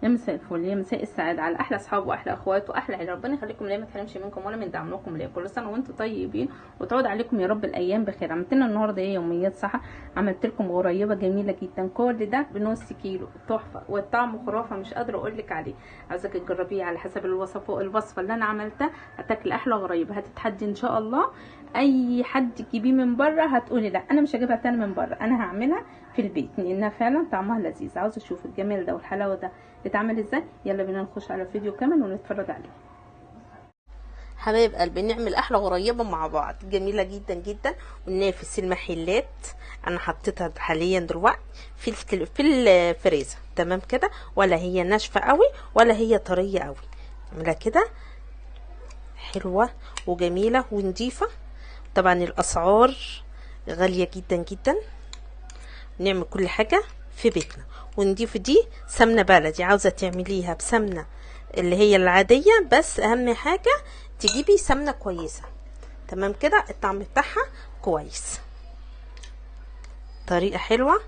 يا مساء الفل، يا مساء السعادة على احلى اصحاب واحلى اخوات واحلى عيله. ربنا يخليكم ليا، ما تحرمش منكم ولا من دعمكم ليا. كل سنه وانتم طيبين وتعود عليكم يا رب الايام بخير. عملت لنا النهارده ايه؟ يوميات صح. عملت لكم غريبه جميله جدا، كل ده بنص كيلو، تحفه والطعم خرافه، مش قادره اقول لك عليه. عايزاك تجربيه على حسب الوصفه اللي انا عملتها، هتاكلي احلى غريبه. هتتحدي ان شاء الله اي حد تجيبيه من بره هتقولي لا انا مش هجيبها تاني من بره، انا هعملها في البيت لانها فعلا طعمها لذيذ. عاوزه اشوف الجمال ده والحلاوه ده بتتعمل ازاي. يلا بينا نخش على الفيديو كمان ونتفرج عليه. حبايب قلبي، نعمل احلى غريبه مع بعض جميله جدا جدا وننافس المحلات. انا حطيتها حاليا دلوقتي في الفريزر، تمام كده، ولا هي ناشفه قوي ولا هي طريه قوي. نعملها كده حلوه وجميله ونضيفه. طبعا الاسعار غاليه جدا جدا، نعمل كل حاجه في بيتنا ونضيف. دي سمنه بلدي، عاوزه تعمليها بسمنه اللي هي العاديه، بس اهم حاجه تجيبي سمنه كويسه، تمام كده، الطعم بتاعها كويس. طريقه حلوه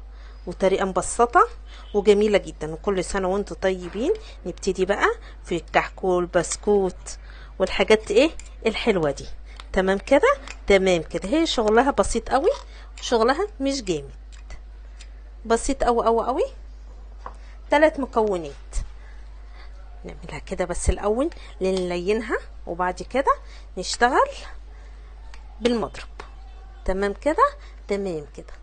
وطريقه مبسطه وجميله جدا، وكل سنه وانتم طيبين. نبتدي بقى في الكحك والبسكوت والحاجات ايه الحلوه دي، تمام كده تمام كده. هي شغلها بسيط قوي، شغلها مش جامد، بسيط قوي قوي قوي. 3 مكونات نعملها كده بس الاول نلينها، وبعد كده نشتغل بالمضرب، تمام كده تمام كده.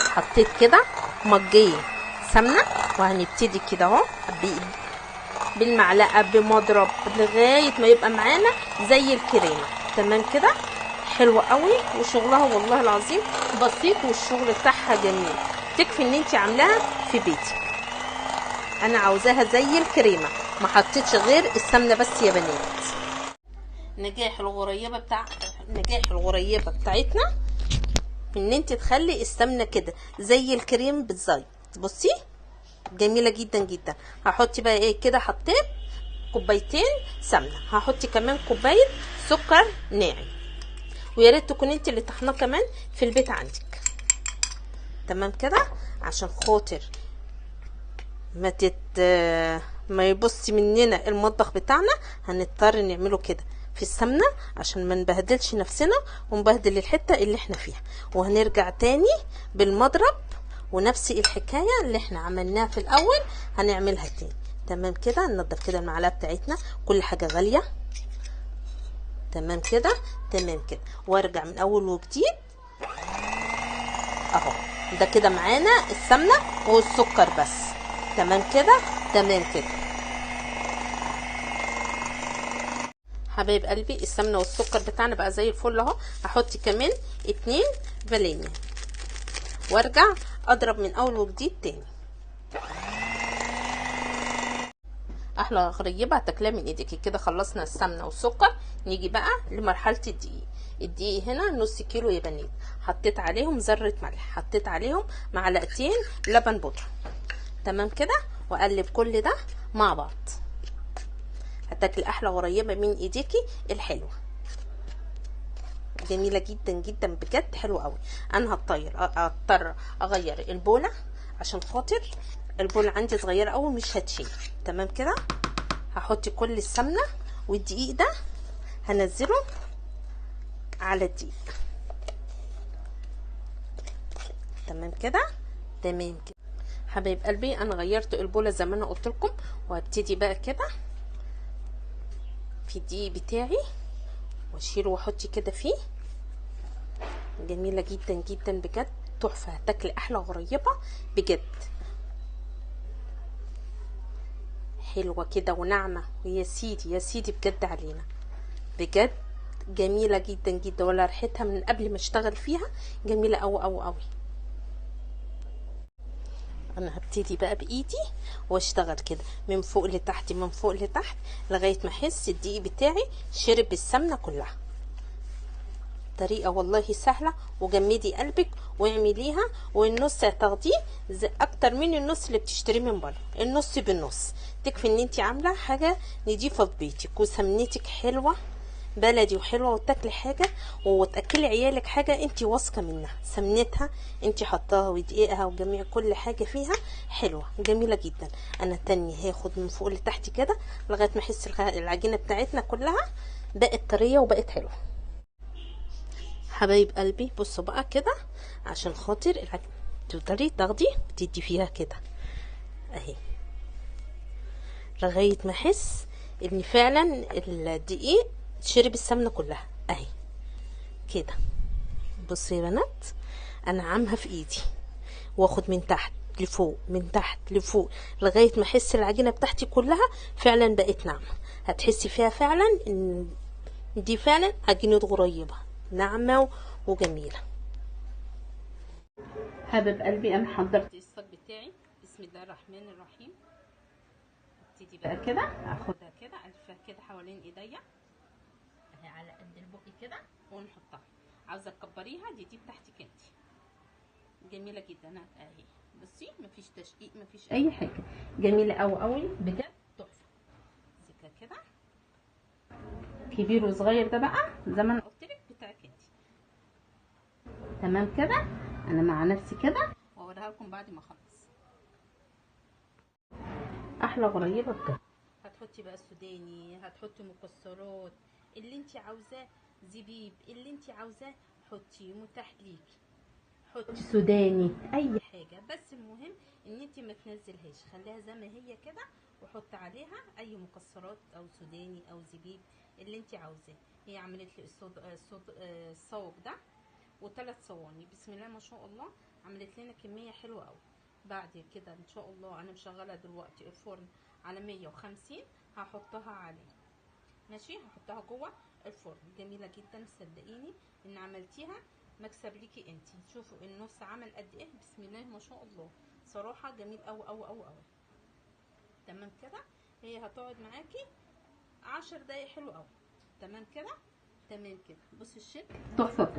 حطيت كده مجين سمنه، وهنبتدي كده اهو بالمعلقه بمضرب لغايه ما يبقى معانا زي الكريمه، تمام كده. حلوه قوي وشغلها والله العظيم بسيط، والشغل بتاعها جميل. تكفي ان انت عاملاها في بيتك. انا عاوزاها زي الكريمه، ما حطيتش غير السمنه بس يا بنات. نجاح الغريبه بتاعتنا ان انت تخلي السمنه كده زي الكريم بالظبط. بصي جميله جدا جدا. هحط بقى ايه كده، حطيت كوبايتين سمنه، هحط كمان كوبايه سكر ناعم، ويا ريت تكون انت اللي طحناه كمان في البيت عندك، تمام كده، عشان خاطر ما يبص مننا المطبخ بتاعنا. هنضطر نعمله كده في السمنه عشان ما نبهدلش نفسنا ونبهدل الحته اللي احنا فيها. وهنرجع تاني بالمضرب ونفس الحكايه اللي احنا عملناها في الاول هنعملها تاني، تمام كده. ننضف كده المعلقه بتاعتنا، كل حاجه غاليه، تمام كده تمام كده. وارجع من اول وجديد اهو. ده كده معانا السمنه والسكر بس، تمام كده تمام كده. حبايب قلبي السمنه والسكر بتاعنا بقى زي الفل اهو. هحط كمان 2 فانيليا وارجع اضرب من اول وجديد تاني. احلى غريبه هتاكلها من ايديكي كده. خلصنا السمنه والسكر، نيجي بقى لمرحله الدقيق. الدقيق هنا نص كيلو يا بنات، حطيت عليهم ذره ملح، حطيت عليهم معلقتين لبن بودره، تمام كده، واقلب كل ده مع بعض. هتاكل احلى غريبه من ايديكي الحلوه، جميله جدا جدا بجد، حلوه قوي. انا هضطر اغير البوله عشان خاطر البوله عندي صغيره قوي مش هتشيل، تمام كده. هحط كل السمنه والدقيق ده هنزله على الدقيق، تمام كده تمام كده. حبايب قلبي انا غيرت البوله زي ما انا قلت لكم، وهبتدي بقى كده في الدقيق بتاعي واشيله واحط كده فيه. جميله جدا جدا بجد، تحفه. هتاكلي احلى غريبه بجد، حلوه كده وناعمه، ويا سيدي يا سيدي بجد علينا، بجد جميله جدا جدا. ولا ريحتها من قبل ما اشتغل فيها جميله قوي قوي قوي. انا هبتدي بقى بايدي واشتغل كده من فوق لتحت من فوق لتحت لغايه ما احس الدقيق بتاعي شرب السمنه كلها. طريقه والله سهله، وجمدي قلبك واعمليها. والنص هتاخديه اكتر من النص اللي بتشتريه من بره، النص بالنص. تكفي ان انت عامله حاجه نضيفه في بيتك وسمنتك حلوه بلدي وحلوه، وتاكلي حاجه وتاكلي عيالك حاجه انت واثقه منها، سمنتها انت حطاها ودقيقها وجميع كل حاجه فيها حلوه جميله جدا. انا تاني هاخد من فوق لتحت كده لغايه ما احس العجينه بتاعتنا كلها بقت طريه وبقت حلوه. حبايب قلبي بصوا بقى كده، عشان خاطر العجينه تقدري تاخدي وتدي فيها كده اهي، لغايه ما احس ان فعلا الدقيق شرب السمنه كلها اهي كده. بصوا يا بنات، انا عامها في ايدي واخد من تحت لفوق من تحت لفوق لغايه ما احس العجينه بتاعتي كلها فعلا بقت ناعمه. هتحسي فيها فعلا ان دي فعلا عجينه غريبه ناعمه وجميله. حبيب قلبي انا حضرت الصاج بتاعي، بسم الله الرحمن الرحيم. ابتدي بقى كده اخدها كده الفها كده حوالين ايديا اهي على قد البق كده ونحطها. عاوزه تكبريها دي بتاعتك انت، جميله جدا اهي. بصي مفيش تشقيق مفيش اي حاجه، جميله قوي قوي بجد تحفه. امسكها كده كبير وصغير ده بقى زي ما انا قلت لك بتاعك انت. تمام كده، انا مع نفسي كده واوريها لكم بعد ما اخلص. احلى غريبه بجد. هتحطي بقى سوداني، هتحطي مكسرات اللي انت عاوزاه، زبيب اللي انت عاوزاه حطي، متاح ليكي. حطي سوداني اي حاجه، بس المهم ان انت ما تنزلهاش، خليها زي ما هي كده وحط عليها اي مكسرات او سوداني او زبيب اللي انت عاوزاه. هي عملت لي الصوب ده وثلاث صواني، بسم الله ما شاء الله، عملت لنا كميه حلوه قوي. بعد كده ان شاء الله انا مشغله دلوقتي الفرن على 150 هحطها عليه ماشي، هحطها جوه الفرن. جميله جدا صدقيني ان عملتيها مكسب ليكي انت. شوفوا النص عمل قد ايه، بسم الله ما شاء الله، صراحه جميل قوي قوي قوي قوي. تمام كده، هي هتقعد معاكي 10 دقايق حلو قوي. تمام كده تمام كده. بصي الشكل تحفه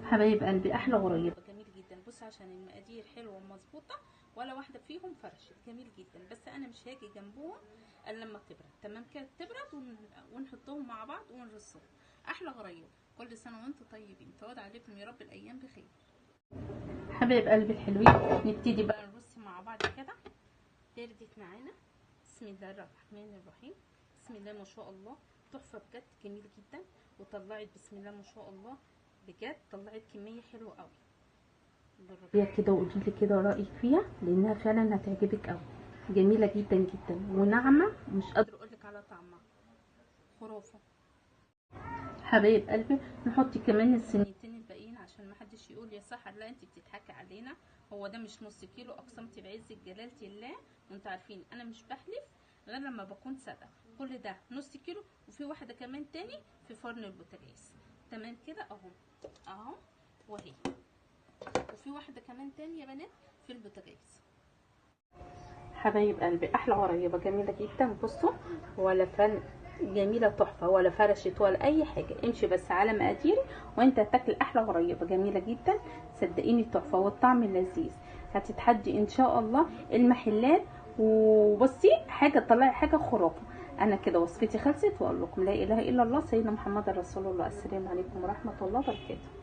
حبايب قلبي، احلى غريبه جميل جدا. بص عشان المقادير حلوه ومظبوطه ولا واحده فيهم فرشت، جميل جدا. بس انا مش هاجي جنبهم الا لما تبرد. تمام كده تبرد ونحطهم مع بعض ونرصهم. احلى غريبه. كل سنه وانتم طيبين، تعود عليكم يا رب الايام بخير. حبايب قلبي الحلوين، نبتدي بقى نرص مع بعض كده. بردت معانا، بسم الله الرحمن الرحيم. بسم الله ما شاء الله، تحفه بجد، جميل جدا. وطلعت بسم الله ما شاء الله بجد، طلعت كميه حلوه قوي. جربيها كده وقولي لي كده رايك فيها، لانها فعلا هتعجبك قوي. جميله جدا جدا وناعمه، مش قادره اقول لك على طعمها، خرافه. حبايب قلبي نحط كمان السنتين الباقيين عشان ما حدش يقول يا سحر لا انت بتضحكي علينا، هو ده مش نص كيلو، اقسمتي بعز جلاله الله وانتوا عارفين انا مش بحلف غير لما بكون صادقه. كل ده نص كيلو، وفي واحده كمان تاني في فرن البوتاجاز. تمام كده اهو وهي، وفي واحده كمان تانية يا بنات في البوتاجاز. حبايب قلبي احلى غريبه جميله جدا. بصوا ولا فن، جميله تحفه، ولا فرشت ولا اي حاجه. امشي بس على مقاديري وانت هتاكل احلى غريبه جميله جدا صدقيني، تحفه والطعم لذيذ. هتتحدي ان شاء الله المحلات، وبصي حاجه طلعي حاجه خرافه. انا كده وصفتي خلصت، واقول لكم لا اله الا الله سيدنا محمد رسول الله. السلام عليكم ورحمه الله وبركاته.